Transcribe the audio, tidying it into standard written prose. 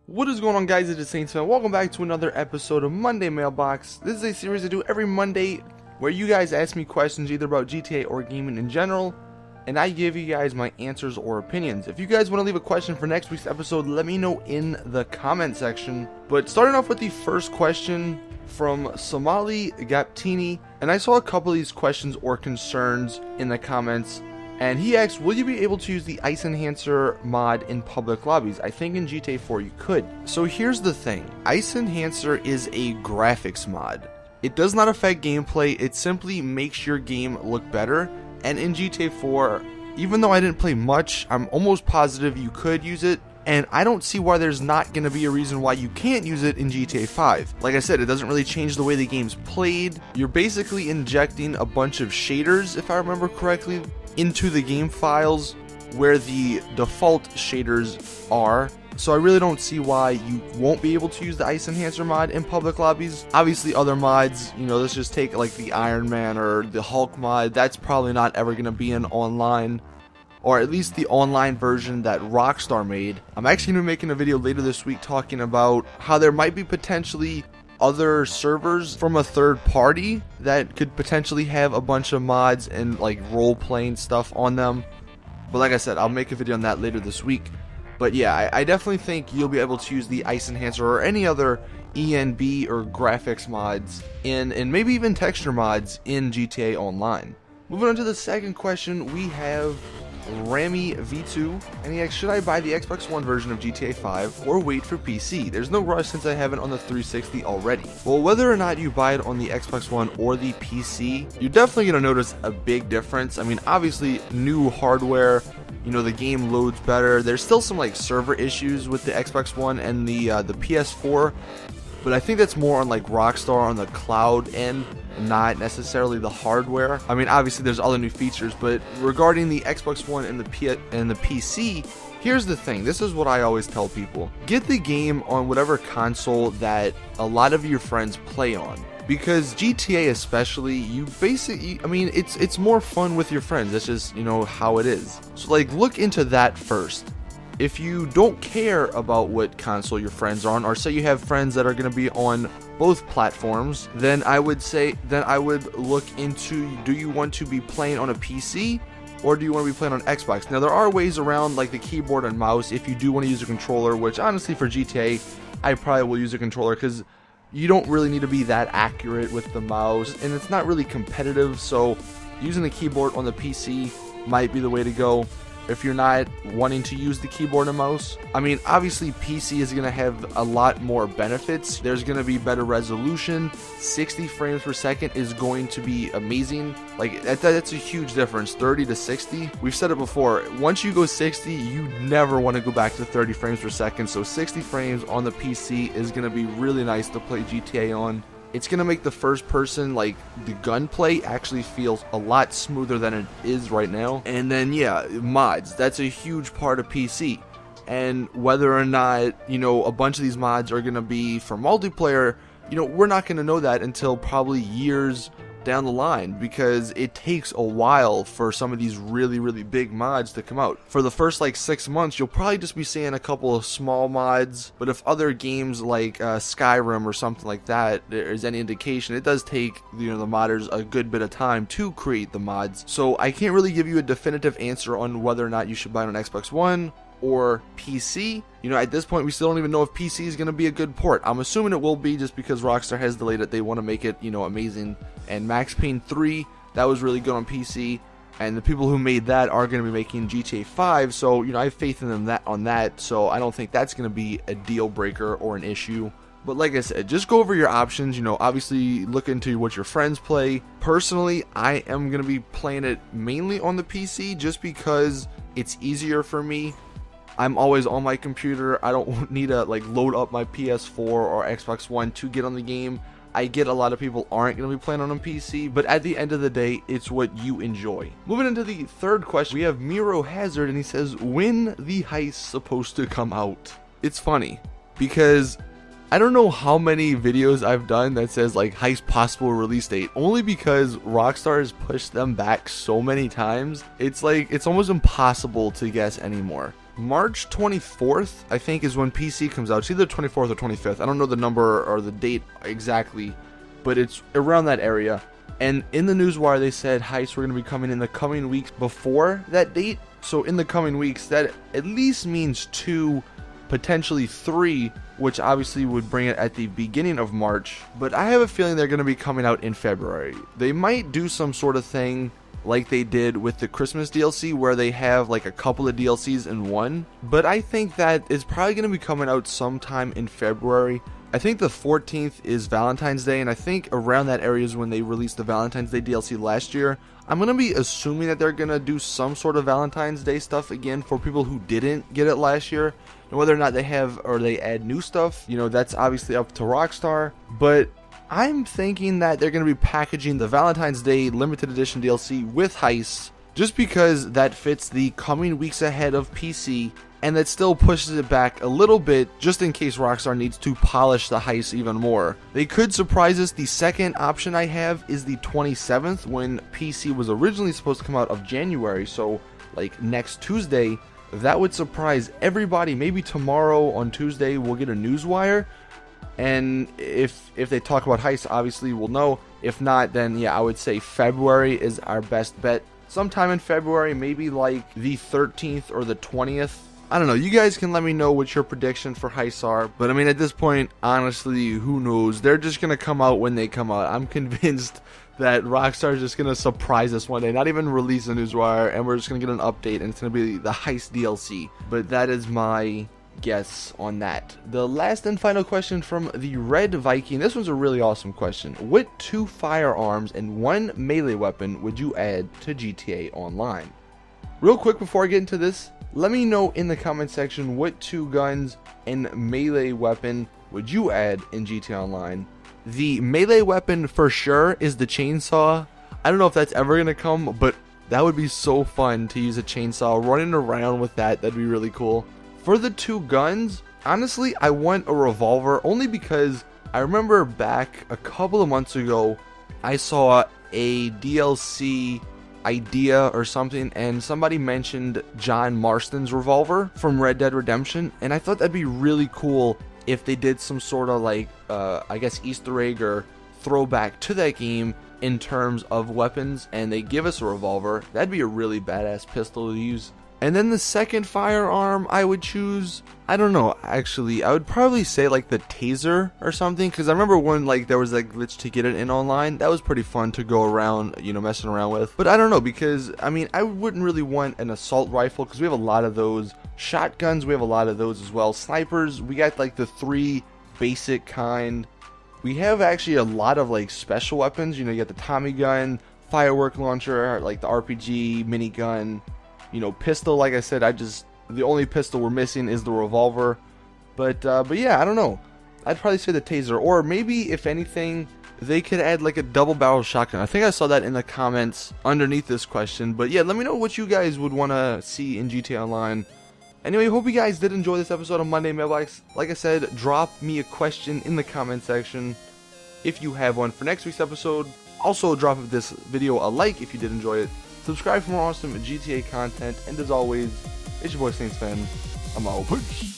What is going on, guys? It is ICEnhancer. Welcome back to another episode of Monday Mailbox. This is a series I do every Monday where you guys ask me questions either about GTA or gaming in general, and I give you guys my answers or opinions. If you guys want to leave a question for next week's episode, let me know in the comment section. But starting off with the first question from Somali Gaptini, and I saw a couple of these questions or concerns in the comments. And he asks, will you be able to use the ICEnhancer mod in public lobbies? I think in GTA 4 you could. So here's the thing. ICEnhancer is a graphics mod. It does not affect gameplay, it simply makes your game look better. And in GTA 4, even though I didn't play much, I'm almost positive you could use it. And I don't see why there's not going to be a reason why you can't use it in GTA 5. Like I said, it doesn't really change the way the game's played. You're basically injecting a bunch of shaders, if I remember correctly, into the game files where the default shaders are. So I really don't see why you won't be able to use the ICEnhancer mod in public lobbies. Obviously other mods, let's just take like the Iron Man or the Hulk mod, that's probably not ever going to be in online, or at least the online version that Rockstar made. I'm actually going to be making a video later this week talking about how there might be potentially other servers from a third party that could potentially have a bunch of mods and like role-playing stuff on them. But like I said, I'll make a video on that later this week. But yeah, I definitely think you'll be able to use the ICEnhancer or any other ENB or graphics mods and maybe even texture mods in GTA Online. Moving on to the second question, we have Rami V2, and he asks, should I buy the Xbox One version of GTA 5 or wait for PC? There's no rush since I have it on the 360 already. Well, whether or not you buy it on the Xbox One or the PC, you're definitely going to notice a big difference. I mean, obviously, new hardware, the game loads better. There's still some like server issues with the Xbox One and the PS4, but I think that's more on like Rockstar on the cloud end, not necessarily the hardware. I mean, obviously there's other new features, but regarding the Xbox One and the PC, here's the thing. This is what I always tell people. Get the game on whatever console that a lot of your friends play on. Because GTA especially, it's more fun with your friends. That's just, how it is. So like, look into that first. If you don't care about what console your friends are on, or say you have friends that are going to be on both platforms, then I would look into, do you want to be playing on a PC or do you want to be playing on Xbox? Now there are ways around like the keyboard and mouse if you do want to use a controller, which honestly for GTA I probably will use a controller because you don't really need to be that accurate with the mouse and it's not really competitive, so using the keyboard on the PC might be the way to go if you're not wanting to use the keyboard and mouse. I mean, obviously PC is going to have a lot more benefits. There's going to be better resolution. 60 frames per second is going to be amazing. Like that's a huge difference, 30 to 60. We've said it before, once you go 60, you never want to go back to 30 frames per second. So 60 frames on the PC is going to be really nice to play GTA on. It's going to make the first person, like the gunplay, actually feels a lot smoother than it is right now. And then yeah, mods, that's a huge part of PC. And whether or not, a bunch of these mods are going to be for multiplayer, we're not going to know that until probably years down the line, because it takes a while for some of these really big mods to come out. For the first like 6 months, you'll probably just be seeing a couple of small mods, but if other games like Skyrim or something like that is any indication, it does take the modders a good bit of time to create the mods. So I can't really give you a definitive answer on whether or not you should buy it on Xbox One or PC. At this point we still don't even know if PC is going to be a good port. I'm assuming it will be, just because Rockstar has delayed it. They want to make it amazing. And Max Payne 3, that was really good on PC, and the people who made that are going to be making GTA 5, so I have faith in them on that, so I don't think that's going to be a deal breaker or an issue. But like I said, just go over your options. Obviously look into what your friends play. Personally, I am going to be playing it mainly on the PC just because it's easier for me. I'm always on my computer. I don't need to like load up my PS4 or Xbox One to get on the game. I get a lot of people aren't going to be playing on a PC, but at the end of the day, it's what you enjoy. Moving into the third question, we have Miro Hazard, and he says, when the Heist supposed to come out? It's funny, because I don't know how many videos I've done that says like Heist possible release date, only because Rockstar has pushed them back so many times. It's like, it's almost impossible to guess anymore. March 24th, I think, is when PC comes out. It's either 24th or 25th. I don't know the number or the date exactly, but it's around that area. And in the newswire, they said Heist were going to be coming in the coming weeks before that date. So in the coming weeks, that at least means 2, potentially 3, which obviously would bring it at the beginning of March. But I have a feeling they're going to be coming out in February. They might do some sort of thing like they did with the Christmas DLC, where they have like a couple of DLCs in one. But I think that it's probably going to be coming out sometime in February. I think the 14th is Valentine's Day, and I think around that area is when they released the Valentine's Day DLC last year. I'm going to be assuming that they're going to do some sort of Valentine's Day stuff again for people who didn't get it last year. And whether or not they have, or they add new stuff, you know, that's obviously up to Rockstar. But I'm thinking that they're going to be packaging the Valentine's Day limited edition DLC with Heist, just because that fits the coming weeks ahead of PC, and that still pushes it back a little bit just in case Rockstar needs to polish the Heist even more. They could surprise us. The second option I have is the 27th, when PC was originally supposed to come out of January, so like next Tuesday. That would surprise everybody. Maybe tomorrow on Tuesday we'll get a newswire, and if they talk about Heist, obviously we'll know. If not, then yeah, I would say February is our best bet. Sometime in February, maybe like the 13th or the 20th. I don't know, you guys can let me know what your prediction for Heists are, but I mean, at this point, honestly, who knows? They're just going to come out when they come out. I'm convinced that Rockstar is just going to surprise us one day, not even release a newswire, and we're just going to get an update, and it's going to be the Heist DLC. But that is my guess on that. The last and final question from the Red Viking. This one's a really awesome question. What 2 firearms and 1 melee weapon would you add to GTA Online? Real quick before I get into this, let me know in the comment section what 2 guns and melee weapon would you add in GTA Online. The melee weapon for sure is the chainsaw. I don't know if that's ever going to come, but that would be so fun to use a chainsaw running around with that. That'd be really cool. For the 2 guns, honestly, I want a revolver, only because I remember back a couple of months ago, I saw a DLC idea or something, and somebody mentioned John Marston's revolver from Red Dead Redemption, and I thought that'd be really cool if they did some sort of like I guess Easter egg or throwback to that game in terms of weapons, and they give us a revolver. That'd be a really badass pistol to use. And then the second firearm I would choose, I don't know, actually, I would probably say like the taser or something, because I remember when like there was that glitch to get it in online. That was pretty fun to go around, you know, messing around with. But I don't know, because I mean, I wouldn't really want an assault rifle, because we have a lot of those. Shotguns, we have a lot of those as well. Snipers, we got like the 3 basic kind. We have actually a lot of like special weapons, you know, you got the Tommy gun, firework launcher, like the RPG, minigun. You know, pistol, like I said, the only pistol we're missing is the revolver. But yeah, I don't know. I'd probably say the taser, or maybe, if anything, they could add like a double barrel shotgun. I think I saw that in the comments underneath this question. But yeah, let me know what you guys would want to see in GTA Online. Anyway, hope you guys did enjoy this episode of Monday Mailbox. Like I said, drop me a question in the comment section if you have one for next week's episode. Also, drop this video a like if you did enjoy it. Subscribe for more awesome GTA content, and as always, it's your boy Saints Fan. I'm out. Peace.